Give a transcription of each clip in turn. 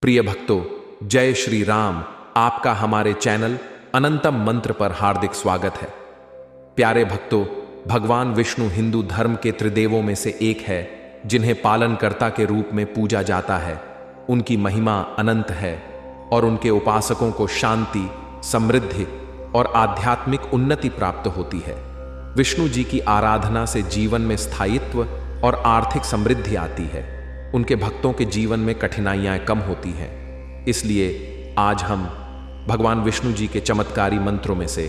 प्रिय भक्तों, जय श्री राम। आपका हमारे चैनल अनंतम मंत्र पर हार्दिक स्वागत है। प्यारे भक्तों, भगवान विष्णु हिंदू धर्म के त्रिदेवों में से एक है, जिन्हें पालनकर्ता के रूप में पूजा जाता है। उनकी महिमा अनंत है और उनके उपासकों को शांति, समृद्धि और आध्यात्मिक उन्नति प्राप्त होती है। विष्णु जी की आराधना से जीवन में स्थायित्व और आर्थिक समृद्धि आती है। उनके भक्तों के जीवन में कठिनाइयां कम होती हैं। इसलिए आज हम भगवान विष्णु जी के चमत्कारी मंत्रों में से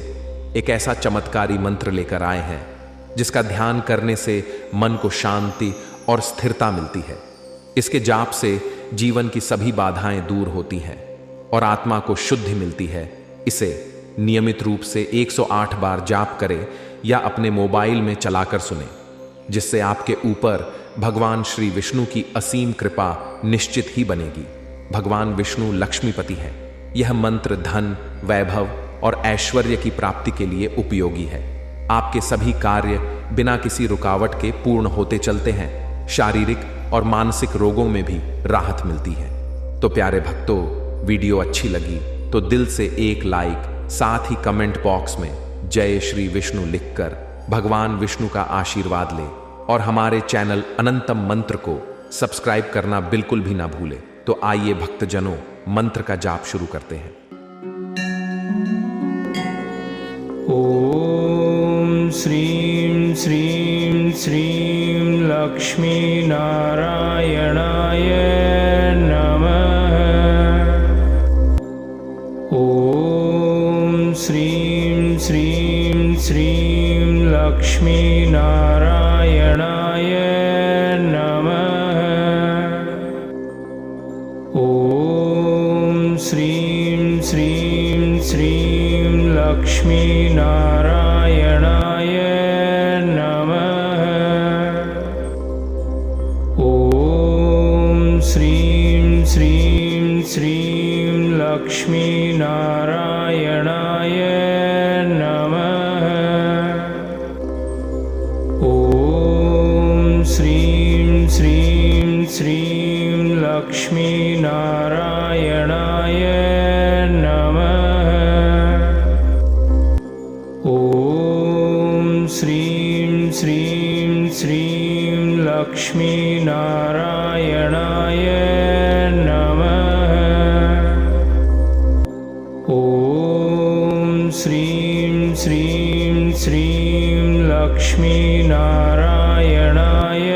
एक ऐसा चमत्कारी मंत्र लेकर आए हैं, जिसका ध्यान करने से मन को शांति और स्थिरता मिलती है। इसके जाप से जीवन की सभी बाधाएं दूर होती हैं और आत्मा को शुद्धि मिलती है। इसे नियमित रूप से 108 बार जाप करें या अपने मोबाइल में चलाकर सुनें, जिससे आपके ऊपर भगवान श्री विष्णु की असीम कृपा निश्चित ही बनेगी। भगवान विष्णु लक्ष्मीपति हैं। यह मंत्र धन, वैभव और ऐश्वर्य की प्राप्ति के लिए उपयोगी है। आपके सभी कार्य बिना किसी रुकावट के पूर्ण होते चलते हैं। शारीरिक और मानसिक रोगों में भी राहत मिलती है। तो प्यारे भक्तों, वीडियो अच्छी लगी तो दिल से एक लाइक, साथ ही कमेंट बॉक्स में जय श्री विष्णु लिखकर भगवान विष्णु का आशीर्वाद लें और हमारे चैनल अनंतम मंत्र को सब्सक्राइब करना बिल्कुल भी ना भूलें। तो आइए भक्तजनों, मंत्र का जाप शुरू करते हैं। ओम श्रीं श्रीं श्रीं लक्ष्मी नारायणाय नमः। ओम श्रीं श्रीं श्रीं लक्ष्मी नारायणाय नमः। ओम श्रीं श्रीं श्रीं लक्ष्मी नारायणाय नमः। ओम श्रीं श्रीं श्रीं लक्ष्मी नारायणाय नमः। ओम श्रीं श्रीं श्रीं लक्ष्मी नारायणाय नमः। ओम श्रीं श्रीं श्रीं लक्ष्मी नारायणाय नमः। ओम श्रीं श्रीं श्रीं लक्ष्मी नारायणाय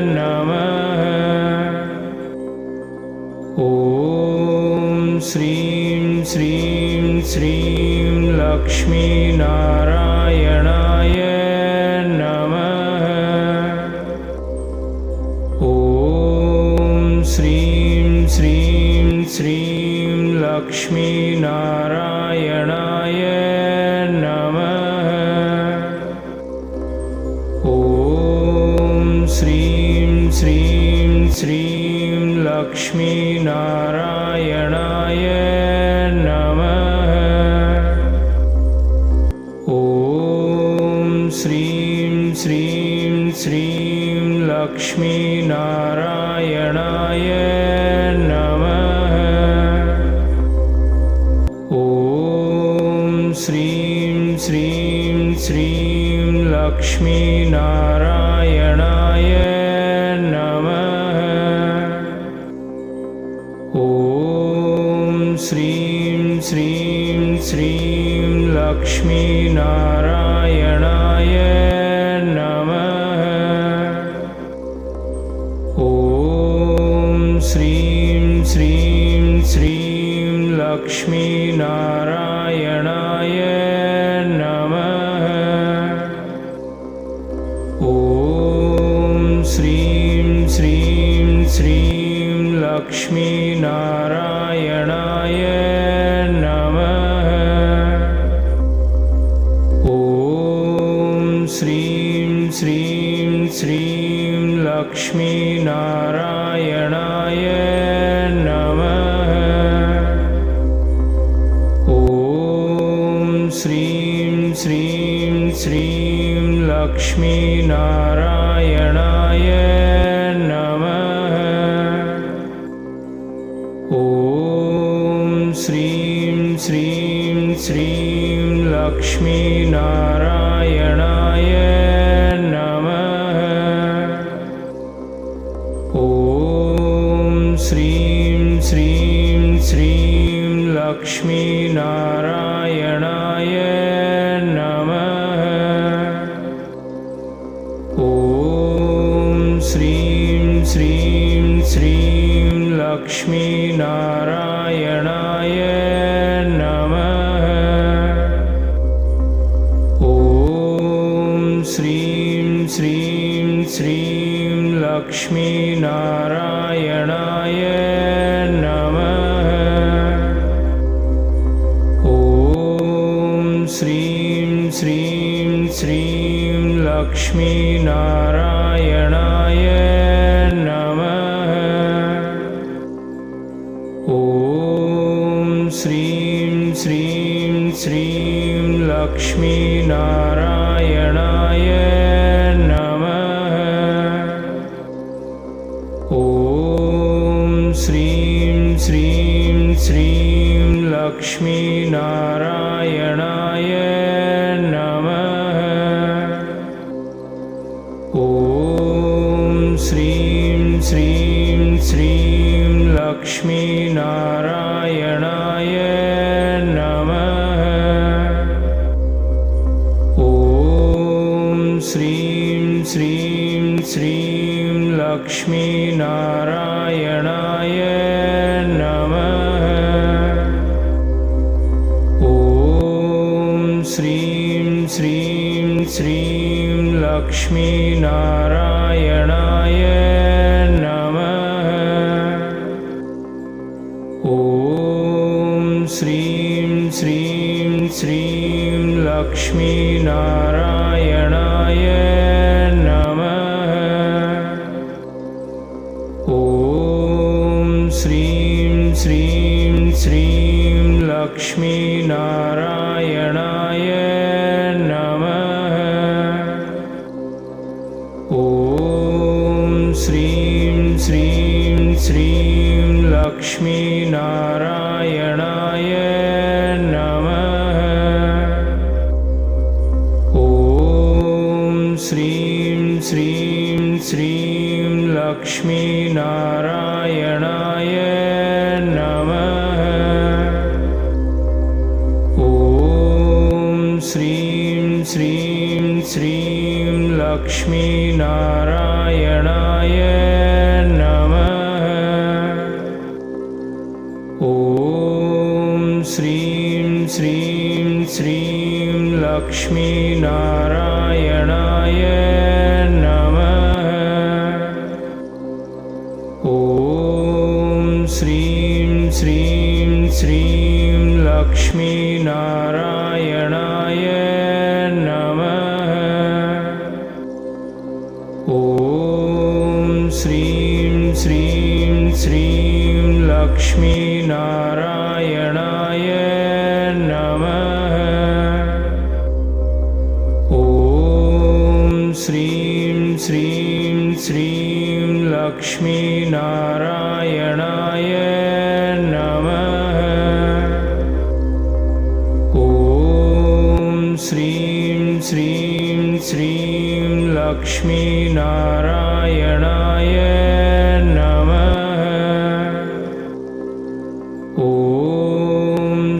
नमः। ओम श्रीं श्रीं श्रीं लक्ष्मी नारायणाय नमः। ओम श्रीं श्रीं श्रीं लक्ष्मी नारायणाय नमः। ओम श्रीं श्रीं श्रीं लक्ष्मी नारायणाय नमः। ओम श्रीं श्रीं श्रीं लक्ष्मी नारायणाय नमः। ओम श्रीं श्रीं श्रीं लक्ष्मी नारायणाय नमः। ओम श्रीं श्रीं श्रीं लक्ष्मी नारायणाय नमः। ओम श्रीं श्रीं श्रीं लक्ष्मी नारायणाय नमः। ओम श्रीं श्रीं श्रीं लक्ष्मी नारायणाय नमः। ओम श्रीं श्रीं श्रीं लक्ष्मी नारायणाय नमः। ओम श्रीं श्रीं श्रीं लक्ष्मी नारायणाय नमः। श्रीं लक्ष्मीनारायणाय नमः। ॐ श्रीं श्रीं श्रीं लक्ष्मीनारायणाय नमः। ॐ श्रीं श्रीं श्रीं लक्ष्मीनारायणाय नमः। ॐ श्रीं श्रीं श्रीं लक्ष्मीनारायणाय नमः। ॐ श्रीं श्रीं श्रीं लक्ष्मीनारायणाय नमः। ॐ श्रीं श्रीं श्रीं लक्ष्मीनारायणाय नमः। ॐ श्रीं श्रीं श्रीं लक्ष्मीनारायणाय नमः। ॐ श्रीं श्रीं श्रीं लक्ष्मीनारायणाय नमः। ॐ श्रीं श्रीं श्रीं लक्ष्मीनारायणाय नमः। ॐ श्रीं श्रीं श्रीं लक्ष्मीनारायणाय नमः। ॐ श्रीं श्रीं श्रीं लक्ष्मीनारायणाय नमः। ॐ श्रीं श्रीं श्रीं लक्ष्मीनारायणाय नमः। ॐ श्रीं श्रीं श्रीं लक्ष्मीनारायणाय नमः। ॐ श्रीं श्रीं श्रीं लक्ष्मीनारायणाय नमः। ॐ श्रीं श्रीं श्रीं लक्ष्मीनारायणाय नमः। ॐ श्रीं श्रीं श्रीं लक्ष्मीनारायणाय नमः। ॐ श्रीं श्रीं श्रीं लक्ष्मीनारायणाय नमः। ॐ श्रीं श्रीं श्रीं लक्ष्मीनारायणाय नमः। ॐ श्रीं श्रीं श्रीं लक्ष्मीनारायणाय नमः। ॐ श्रीं श्रीं श्रीं लक्ष्मीनारायणाय नमः। ॐ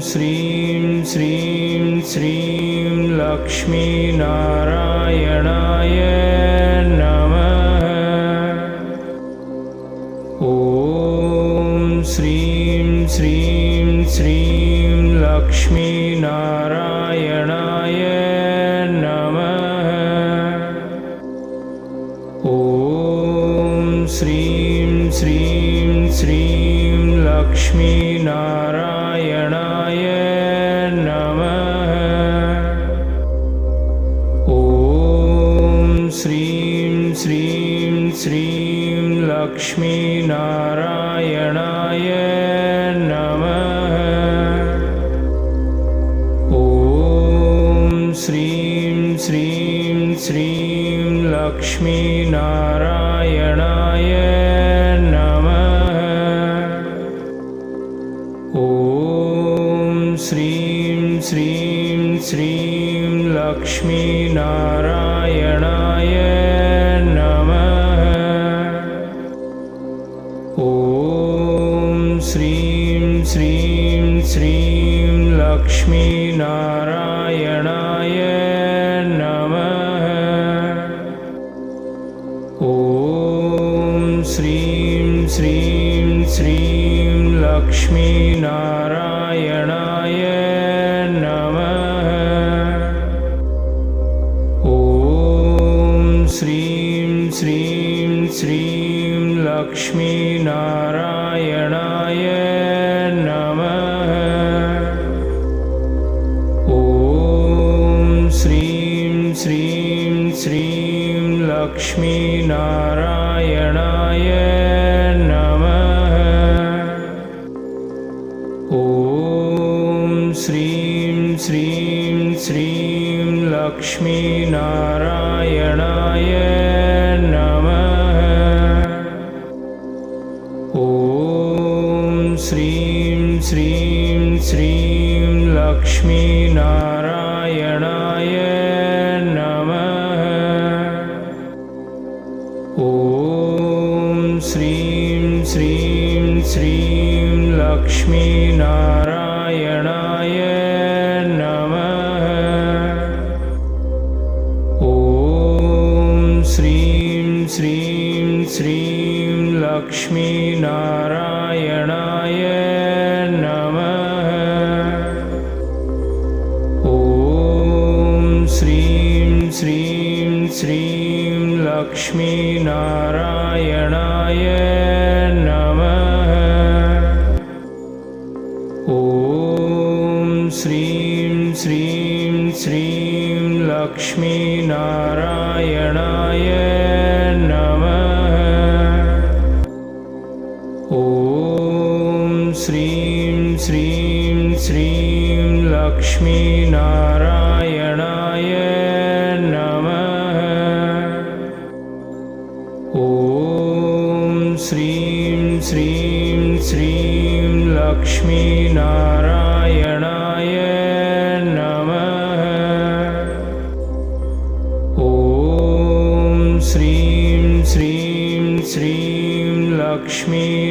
श्रीं श्रीं श्रीं लक्ष्मीनारायणाय नमः। ॐ श्रीं श्रीं श्रीं लक्ष्मीनारायणाय नमः। ॐ श्रीं श्रीं श्रीं लक्ष्मीनारायणाय नमः। ॐ श्रीं श्रीं श्रीं लक्ष्मीनारायणाय नमः। ॐ श्रीं श्रीं श्रीं लक्ष्मीनारायणाय नमः। ॐ श्रीं श्रीं श्रीं श्रीं लक्ष्मीनारायणाय नमः। ॐ श्रीं श्रीं श्रीं लक्ष्मीनारायणाय नमः। ॐ श्रीं श्रीं श्रीं लक्ष्मीनारायणाय नमः। ॐ श्रीं श्रीं श्रीं लक्ष्मीनारायणाय नमः। ॐ श्रीं श्रीं श्रीं लक्ष्मीनारायणाय नमः। ॐ श्रीं श्रीं श्रीं लक्ष्मीनारायणाय नमः। ॐ श्रीं श्रीं श्रीं लक्ष्मीनारायणाय नमः। ॐ श्रीं श्रीं श्रीं लक्ष्मीनारायणाय नमः। ॐ श्रीं श्रीं श्रीं लक्ष्मीनारायणाय नमः। ॐ श्रीं श्रीं श्रीं लक्ष्मीनारायणाय नमः। ॐ श्रीं श्रीं श्रीं लक्ष्मीनारायणाय नमः। ॐ श्रीं श्रीं श्रीं लक्ष्मीनारायणाय नमः। ॐ श्रीं श्रीं श्रीं लक्ष्मीनारायणाय नमः। ॐ श्रीं श्रीं श्रीं लक्ष्मीनारायणाय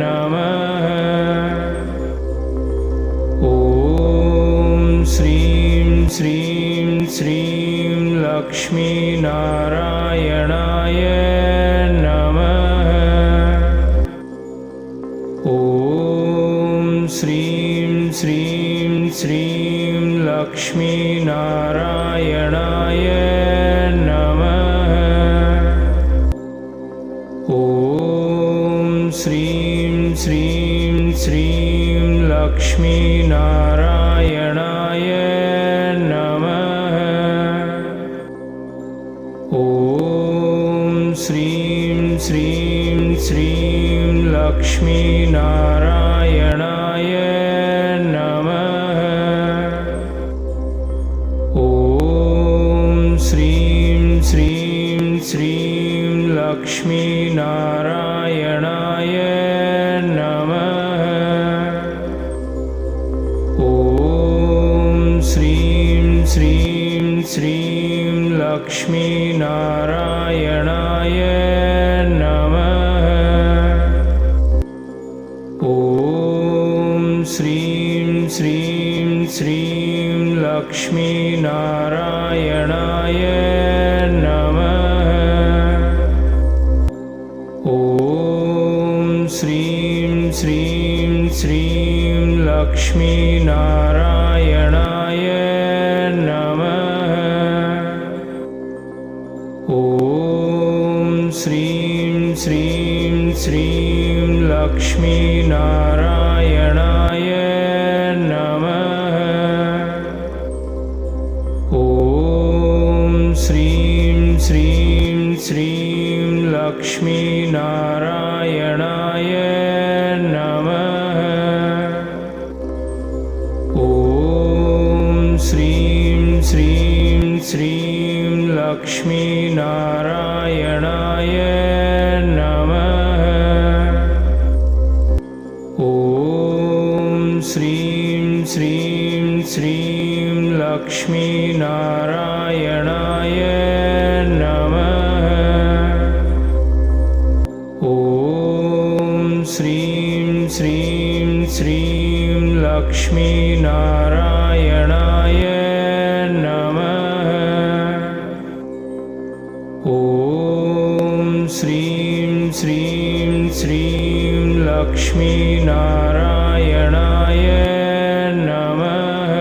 नमः। ॐ श्रीं श्रीं श्रीं लक्ष्मीनारायणाय नमः। ॐ श्रीं श्रीं श्रीं लक्ष्मीनारायणाय नमः। ॐ श्रीं श्रीं श्रीं लक्ष्मीनारायणाय नमः। ॐ श्रीं श्रीं श्रीं लक्ष्मीनारायणाय नमः। ॐ श्रीं श्रीं श्रीं लक्ष्मीनारायणाय नमः। ॐ श्रीं श्रीं श्रीं लक्ष्मीनारायणाय नमः। ॐ श्रीं श्रीं श्रीं लक्ष्मीनारायणाय नमः। ॐ श्रीं श्रीं श्रीं लक्ष्मीनारायणाय नमः। ॐ श्रीं श्रीं श्रीं लक्ष्मीनारायणाय नमः। ॐ श्रीं श्रीं श्रीं लक्ष्मीनारायणाय नमः। ॐ श्रीं श्रीं श्रीं लक्ष्मीनारायणाय नमः। ॐ श्रीं श्रीं श्रीं लक्ष्मीनारायणाय नमः। ॐ श्रीं श्रीं श्रीं लक्ष्मीनारायणाय नमः। ॐ श्रीं श्रीं श्रीं लक्ष्मीनारायणाय नमः।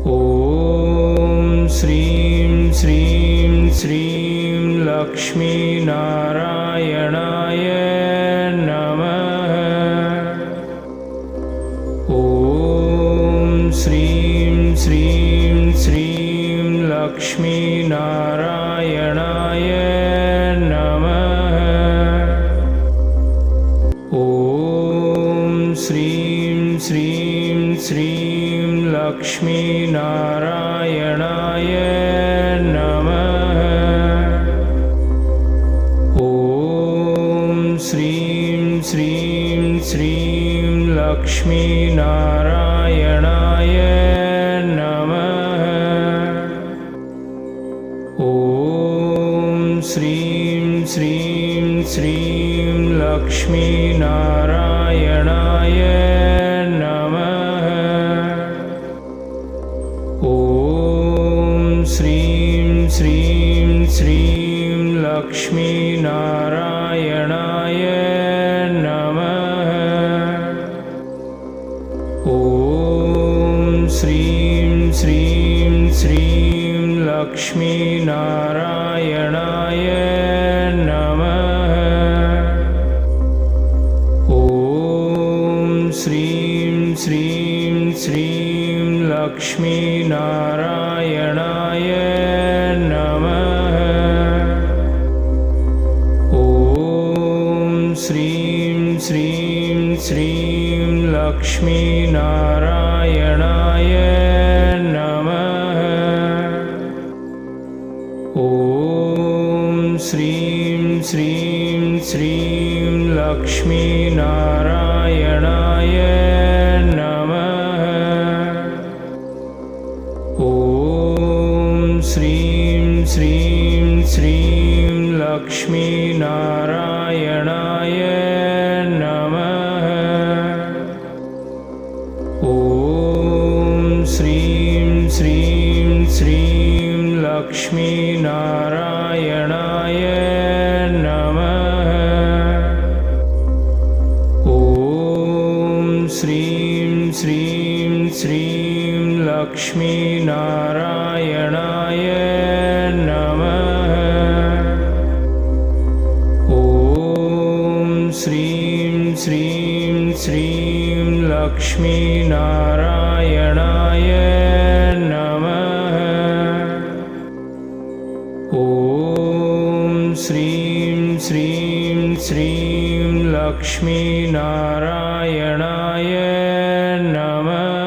ॐ श्रीं श्रीं श्रीं लक्ष्मीनारायणाय नमः। ॐ श्रीं श्रीं श्रीं लक्ष्मीनारायणाय नमः। ॐ श्रीं श्रीं श्रीं लक्ष्मीनारायणाय नमः। ॐ श्रीं श्रीं श्रीं लक्ष्मीनारायणाय नमः। ॐ श्रीं श्रीं श्रीं लक्ष्मीनारायणाय नमः। ॐ श्रीं श्रीं श्रीं लक्ष्मीनारायणाय नमः। ॐ श्रीं श्रीं श्रीं लक्ष्मीनारायणाय नमः। ॐ श्रीं श्रीं श्रीं लक्ष्मीनारायणाय नमः। ॐ श्रीं श्रीं श्रीं लक्ष्मीनारायणाय नमः। ॐ श्रीं श्रीं श्रीं लक्ष्मीनारायणाय नमः। ॐ श्रीं श्रीं श्रीं लक्ष्मीनारायणाय नमः। ॐ श्रीं श्रीं श्रीं लक्ष्मीनारायणाय नमः। ॐ श्रीं श्रीं श्रीं लक्ष्मीनारायणाय नमः। ॐ श्रीं श्रीं श्रीं लक्ष्मीनारायणाय नमः। ॐ श्रीं श्रीं श्रीं लक्ष्मीनारायणाय नमः।